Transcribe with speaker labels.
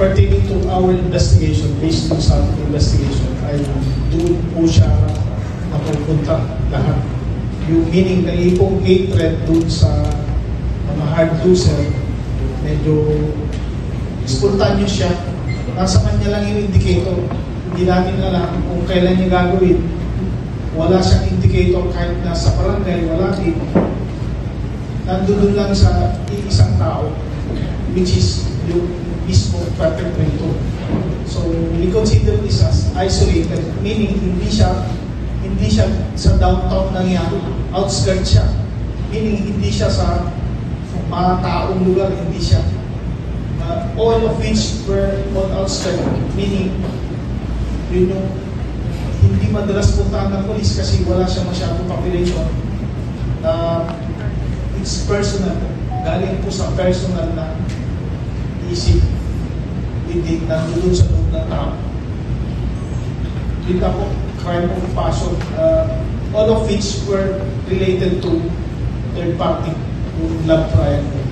Speaker 1: pertaining to our investigation, based on sa investigation, ay doon po siya napupunta lahat. Yung meaning na ipong hatred doon sa mga hard loser, medyo spontaneous siya. Nasa kanya lang yung indicator. Hindi natin alam kung kailan niya gagawin. Wala siyang indicator kahit nasa barangay, wala din. Nandun lang sa isang tao, which is yung mismo perpetrator. So we consider this as isolated, meaning hindi siya sa downtown lang yan, outskirts siya. Meaning hindi siya sa mga taong lugar, hindi siya. All of which were on outskirts, meaning yun yung hindi madalas puntahan ng police kasi wala siya masyadong population. It's personal. Galing po sa personal na isip. Hindi nandun sa loob ng tao. Dito po, crime of passion. All of which were related to third party, yung love triangle.